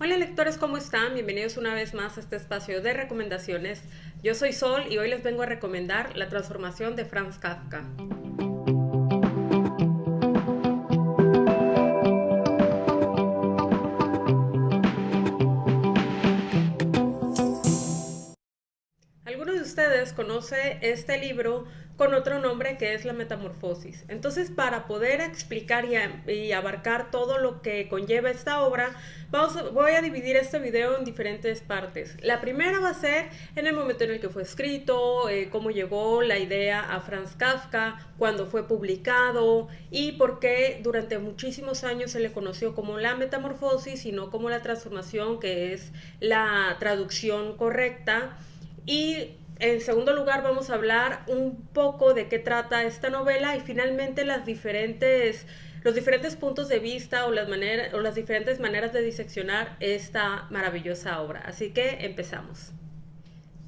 Hola lectores, ¿cómo están? Bienvenidos una vez más a este espacio de recomendaciones. Yo soy Sol y hoy les vengo a recomendar La transformación de Franz Kafka. Algunos de ustedes conocen este libro con otro nombre que es La Metamorfosis. Entonces, para poder explicar y abarcar todo lo que conlleva esta obra, voy a dividir este video en diferentes partes. La primera va a ser en el momento en el que fue escrito, cómo llegó la idea a Franz Kafka, cuándo fue publicado y por qué durante muchísimos años se le conoció como La Metamorfosis y no como La Transformación, que es la traducción correcta. Y en segundo lugar vamos a hablar un poco de qué trata esta novela y finalmente los diferentes puntos de vista o las diferentes maneras de diseccionar esta maravillosa obra. Así que empezamos.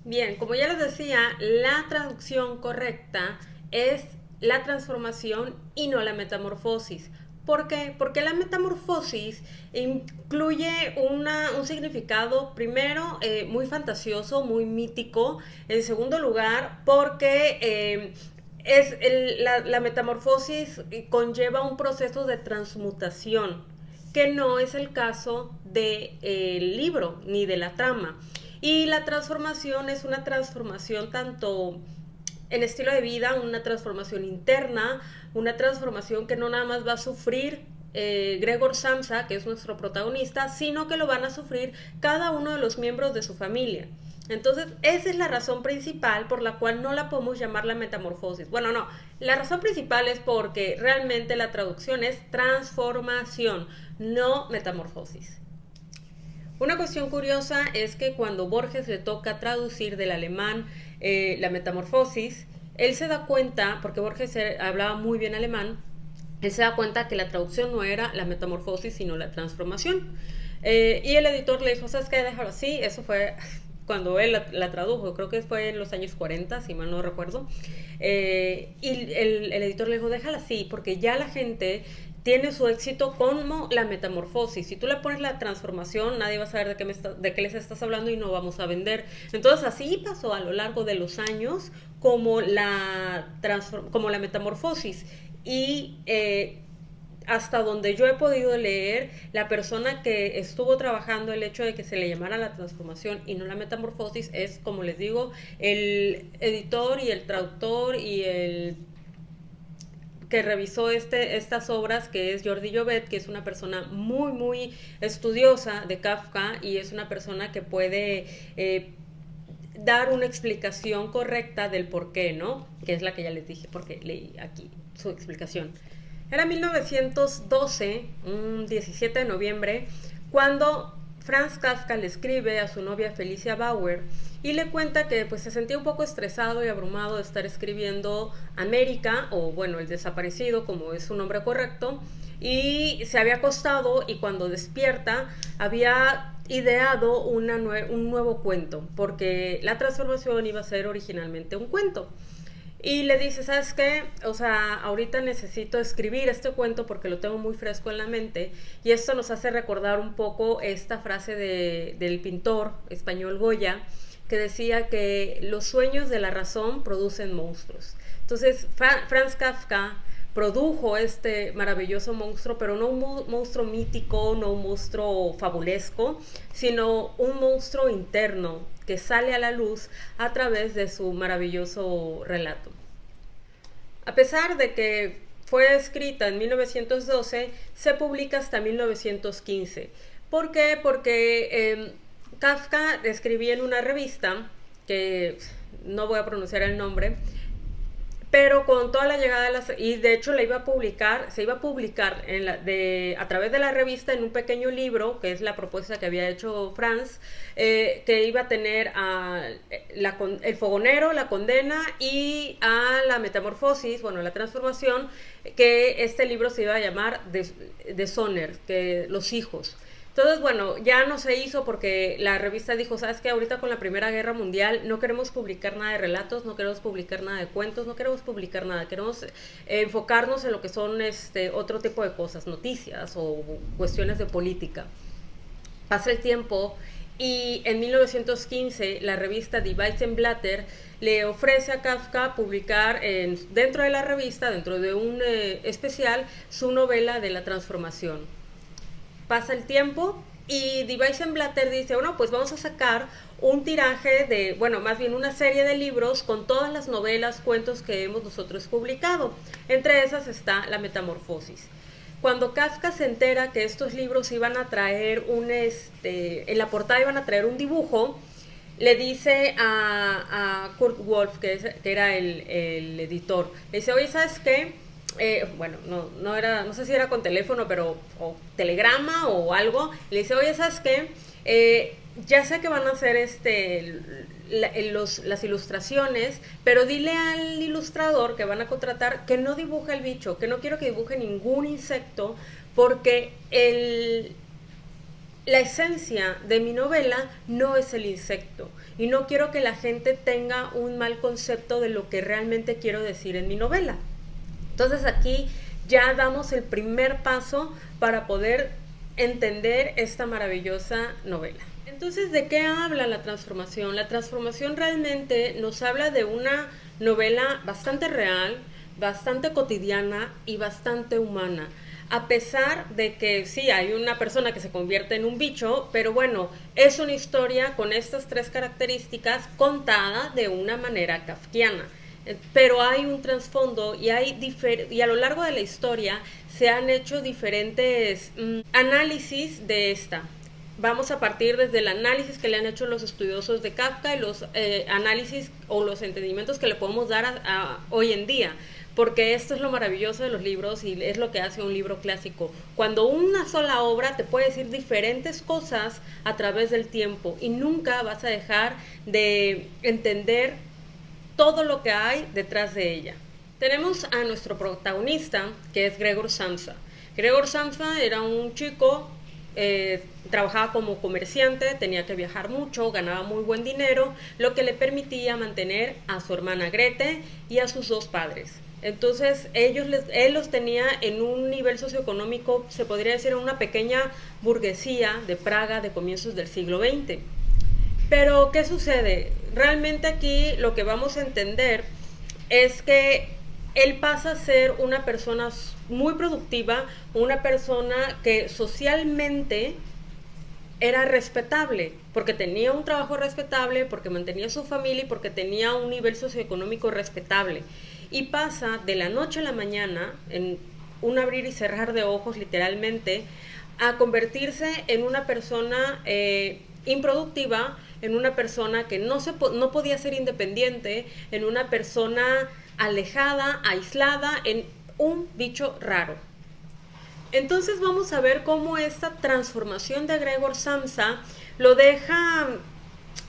Bien, como ya les decía, la traducción correcta es la transformación y no la metamorfosis. ¿Por qué? Porque la metamorfosis incluye un significado, primero, muy fantasioso, muy mítico. En segundo lugar, porque la metamorfosis conlleva un proceso de transmutación, que no es el caso del libro ni de la trama. Y la transformación es una transformación tanto en estilo de vida, una transformación interna, una transformación que no nada más va a sufrir Gregor Samsa, que es nuestro protagonista, sino que lo van a sufrir cada uno de los miembros de su familia. Entonces, esa es la razón principal por la cual no la podemos llamar la metamorfosis. Bueno, no, la razón principal es porque realmente la traducción es transformación, no metamorfosis. Una cuestión curiosa es que cuando Borges le toca traducir del alemán la metamorfosis, él se da cuenta, porque Borges hablaba muy bien alemán, él se da cuenta que la traducción no era la metamorfosis, sino la transformación. Y el editor le dijo, ¿sabes qué? Déjalo así. Eso fue cuando él la tradujo, creo que fue en los años 40, si mal no recuerdo. Y el editor le dijo, déjala así, porque ya la gente tiene su éxito como la metamorfosis. Si tú le pones la transformación, nadie va a saber de qué les estás hablando y no vamos a vender. Entonces así pasó a lo largo de los años como la metamorfosis. Y hasta donde yo he podido leer, la persona que estuvo trabajando el hecho de que se le llamara la transformación y no la metamorfosis es, como les digo, el editor y el traductor y el que revisó estas obras, que es Jordi Llobet, que es una persona muy, muy estudiosa de Kafka y es una persona que puede dar una explicación correcta del por qué, ¿no? Que es la que ya les dije, porque leí aquí su explicación. Era 1912, un 17 de noviembre, cuando Franz Kafka le escribe a su novia Felicia Bauer y le cuenta que pues se sentía un poco estresado y abrumado de estar escribiendo América, o bueno, el desaparecido, como es su nombre correcto, y se había acostado y cuando despierta había ideado un nuevo cuento, porque la transformación iba a ser originalmente un cuento. Y le dice, ¿sabes qué? O sea, ahorita necesito escribir este cuento porque lo tengo muy fresco en la mente. Y esto nos hace recordar un poco esta frase del pintor español Goya, que decía que los sueños de la razón producen monstruos. Entonces, Franz Kafka produjo este maravilloso monstruo, pero no un monstruo mítico, no un monstruo fabulesco, sino un monstruo interno que sale a la luz a través de su maravilloso relato. A pesar de que fue escrita en 1912, se publica hasta 1915. ¿Por qué? Porque Kafka escribía en una revista, que no voy a pronunciar el nombre, pero con toda la llegada de las... Y de hecho se iba a publicar a través de la revista en un pequeño libro, que es la propuesta que había hecho Franz, que iba a tener el fogonero, la condena y a la metamorfosis, bueno, la transformación, que este libro se iba a llamar Deshonor, que los hijos. Entonces, bueno, ya no se hizo porque la revista dijo, ¿sabes qué? Ahorita con la Primera Guerra Mundial no queremos publicar nada de relatos, no queremos publicar nada de cuentos, no queremos publicar nada, queremos enfocarnos en lo que son otro tipo de cosas, noticias o cuestiones de política. Pasa el tiempo y en 1915 la revista Die Weissenblätter le ofrece a Kafka publicar dentro de la revista, dentro de un especial, su novela de la transformación. Pasa el tiempo y Die Weissenblätter dice, bueno, pues vamos a sacar un tiraje de, bueno, más bien una serie de libros con todas las novelas, cuentos que hemos nosotros publicado. Entre esas está La Metamorfosis. Cuando Kafka se entera que estos libros iban a traer en la portada iban a traer un dibujo, le dice a Kurt Wolf, que era el editor, le dice, oye, ¿sabes qué? Bueno, no sé si era con teléfono, pero o telegrama o algo, le dice, oye, ¿sabes qué? Ya sé que van a hacer las ilustraciones, pero dile al ilustrador que van a contratar que no dibuje el bicho, que no quiero que dibuje ningún insecto, porque la esencia de mi novela no es el insecto y no quiero que la gente tenga un mal concepto de lo que realmente quiero decir en mi novela. Entonces aquí ya damos el primer paso para poder entender esta maravillosa novela. Entonces, ¿de qué habla la transformación? La transformación realmente nos habla de una novela bastante real, bastante cotidiana y bastante humana. A pesar de que sí, hay una persona que se convierte en un bicho, pero bueno, es una historia con estas tres características contada de una manera kafkiana. Pero hay un trasfondo y a lo largo de la historia se han hecho diferentes análisis de esta. Vamos a partir desde el análisis que le han hecho los estudiosos de Kafka y los análisis o los entendimientos que le podemos dar hoy en día, porque esto es lo maravilloso de los libros y es lo que hace un libro clásico. Cuando una sola obra te puede decir diferentes cosas a través del tiempo y nunca vas a dejar de entender todo lo que hay detrás de ella. Tenemos a nuestro protagonista, que es Gregor Samsa. Gregor Samsa era un chico, trabajaba como comerciante, tenía que viajar mucho, ganaba muy buen dinero, lo que le permitía mantener a su hermana Grete y a sus dos padres. Entonces él los tenía en un nivel socioeconómico, se podría decir, en una pequeña burguesía de Praga de comienzos del siglo XX. Pero, ¿qué sucede? Realmente aquí lo que vamos a entender es que él pasa a ser una persona muy productiva, una persona que socialmente era respetable, porque tenía un trabajo respetable, porque mantenía a su familia y porque tenía un nivel socioeconómico respetable. Y pasa de la noche a la mañana, en un abrir y cerrar de ojos literalmente, a convertirse en una persona improductiva, en una persona que no podía ser independiente, en una persona alejada, aislada, en un bicho raro. Entonces vamos a ver cómo esta transformación de Gregor Samsa lo deja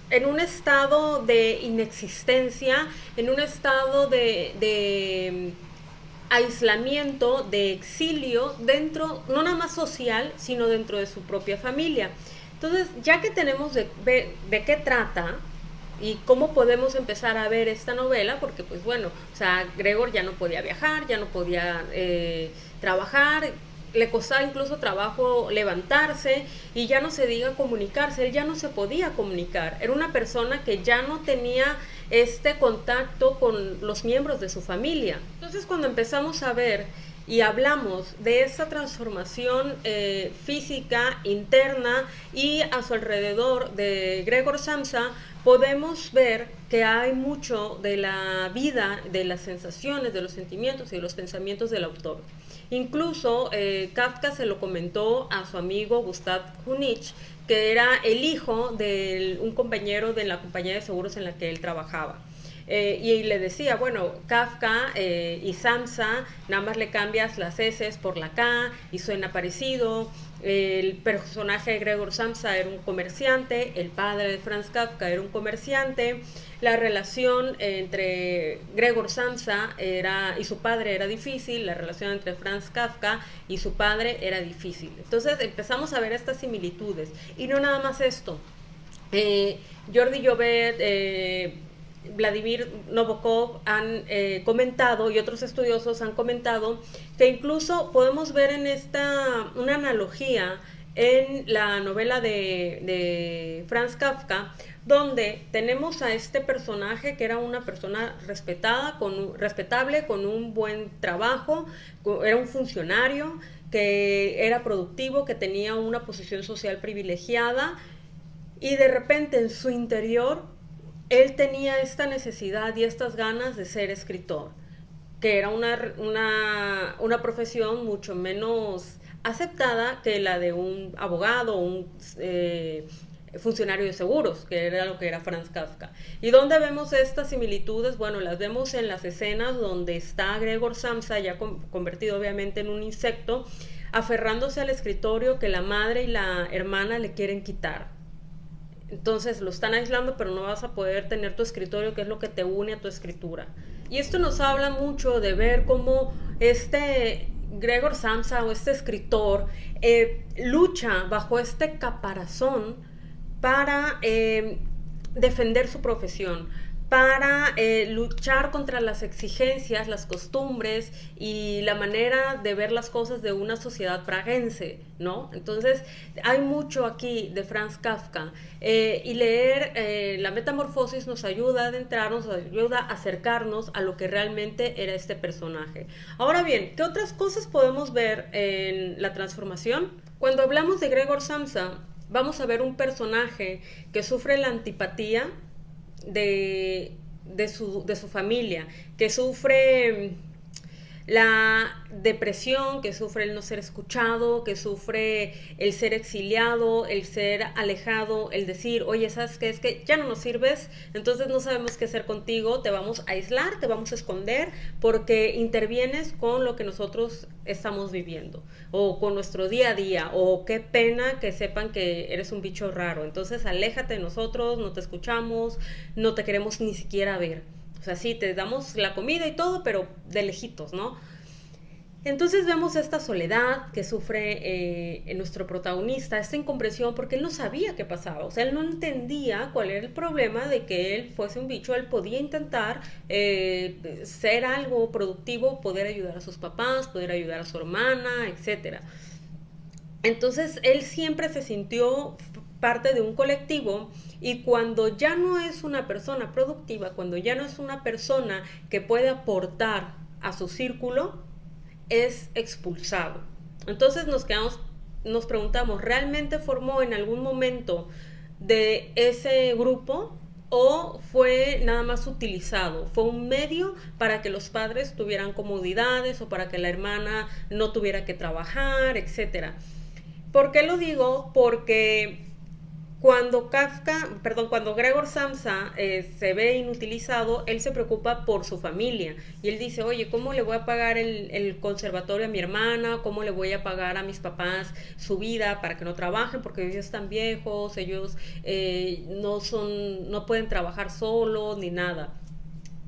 en un estado de inexistencia, en un estado de aislamiento, de exilio, dentro, no nada más social, sino dentro de su propia familia. Entonces, ya que tenemos de qué trata y cómo podemos empezar a ver esta novela, porque pues bueno, o sea, Gregor ya no podía viajar, ya no podía trabajar, le costaba incluso trabajo levantarse y ya no se diga comunicarse, él ya no se podía comunicar, era una persona que ya no tenía este contacto con los miembros de su familia. Entonces, cuando empezamos a ver y hablamos de esa transformación física, interna y a su alrededor de Gregor Samsa, podemos ver que hay mucho de la vida, de las sensaciones, de los sentimientos y de los pensamientos del autor. Incluso Kafka se lo comentó a su amigo Gustav Hunich, que era el hijo de un compañero de la compañía de seguros en la que él trabajaba. Y le decía, bueno, Kafka y Samsa, nada más le cambias las S por la K y suena parecido. El personaje de Gregor Samsa era un comerciante, el padre de Franz Kafka era un comerciante. La relación entre Gregor Samsa y su padre era difícil, la relación entre Franz Kafka y su padre era difícil. Entonces empezamos a ver estas similitudes. Y no nada más esto. Jordi Llobet, Vladimir Nabokov han comentado, y otros estudiosos han comentado, que incluso podemos ver en esta una analogía en la novela de Franz Kafka, donde tenemos a este personaje que era una persona respetada, respetable, con un buen trabajo, era un funcionario que era productivo, que tenía una posición social privilegiada, y de repente en su interior él tenía esta necesidad y estas ganas de ser escritor, que era una profesión mucho menos aceptada que la de un abogado o un funcionario de seguros, que era lo que era Franz Kafka. ¿Y dónde vemos estas similitudes? Bueno, las vemos en las escenas donde está Gregor Samsa, ya convertido obviamente en un insecto, aferrándose al escritorio que la madre y la hermana le quieren quitar. Entonces lo están aislando, pero no vas a poder tener tu escritorio, que es lo que te une a tu escritura. Y esto nos habla mucho de ver cómo este Gregor Samsa o este escritor lucha bajo este caparazón para defender su profesión, para luchar contra las exigencias, las costumbres y la manera de ver las cosas de una sociedad praguense, ¿no? Entonces, hay mucho aquí de Franz Kafka, y leer La Metamorfosis nos ayuda a adentrarnos, nos ayuda a acercarnos a lo que realmente era este personaje. Ahora bien, ¿qué otras cosas podemos ver en la transformación? Cuando hablamos de Gregor Samsa, vamos a ver un personaje que sufre la antipatía de su familia, que sufre la depresión, que sufre el no ser escuchado, que sufre el ser exiliado, el ser alejado, el decir, oye, ¿sabes qué? Es que ya no nos sirves, entonces no sabemos qué hacer contigo, te vamos a aislar, te vamos a esconder, porque intervienes con lo que nosotros estamos viviendo, o con nuestro día a día, o qué pena que sepan que eres un bicho raro, entonces aléjate de nosotros, no te escuchamos, no te queremos ni siquiera ver. O sea, sí, te damos la comida y todo, pero de lejitos, ¿no? Entonces vemos esta soledad que sufre nuestro protagonista, esta incomprensión, porque él no sabía qué pasaba. O sea, él no entendía cuál era el problema de que él fuese un bicho. Él podía intentar ser algo productivo, poder ayudar a sus papás, poder ayudar a su hermana, etc. Entonces, él siempre se sintió parte de un colectivo, y cuando ya no es una persona productiva, cuando ya no es una persona que puede aportar a su círculo, es expulsado. Entonces nos preguntamos, ¿realmente formó en algún momento de ese grupo o fue nada más utilizado? Fue un medio para que los padres tuvieran comodidades o para que la hermana no tuviera que trabajar, etcétera. ¿Por qué lo digo? Porque cuando Gregor Samsa se ve inutilizado, él se preocupa por su familia y él dice, oye, ¿cómo le voy a pagar el conservatorio a mi hermana? ¿Cómo le voy a pagar a mis papás su vida para que no trabajen? Porque ellos están viejos, ellos no pueden trabajar solos ni nada.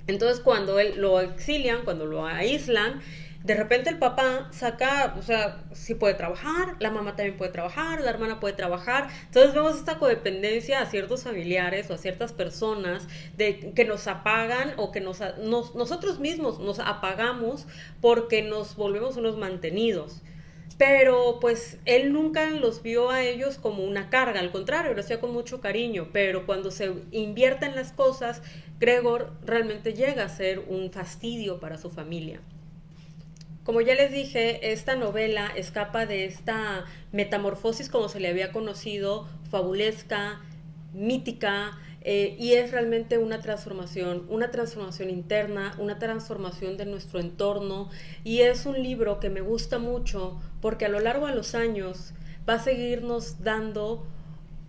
Entonces cuando él lo exilian, cuando lo aíslan, de repente el papá saca, o sea, sí puede trabajar, la mamá también puede trabajar, la hermana puede trabajar. Entonces vemos esta codependencia a ciertos familiares o a ciertas personas que nos apagan o que nosotros mismos nos apagamos porque nos volvemos unos mantenidos. Pero pues él nunca los vio a ellos como una carga, al contrario, lo hacía con mucho cariño, pero cuando se invierten las cosas, Gregor realmente llega a ser un fastidio para su familia. Como ya les dije, esta novela escapa de esta metamorfosis como se le había conocido, fabulesca, mítica, y es realmente una transformación interna, una transformación de nuestro entorno, y es un libro que me gusta mucho porque a lo largo de los años va a seguirnos dando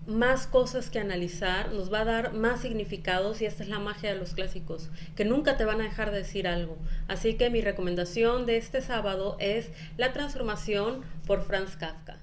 más cosas que analizar, nos va a dar más significados, y esta es la magia de los clásicos, que nunca te van a dejar de decir algo. Así que mi recomendación de este sábado es La Transformación por Franz Kafka.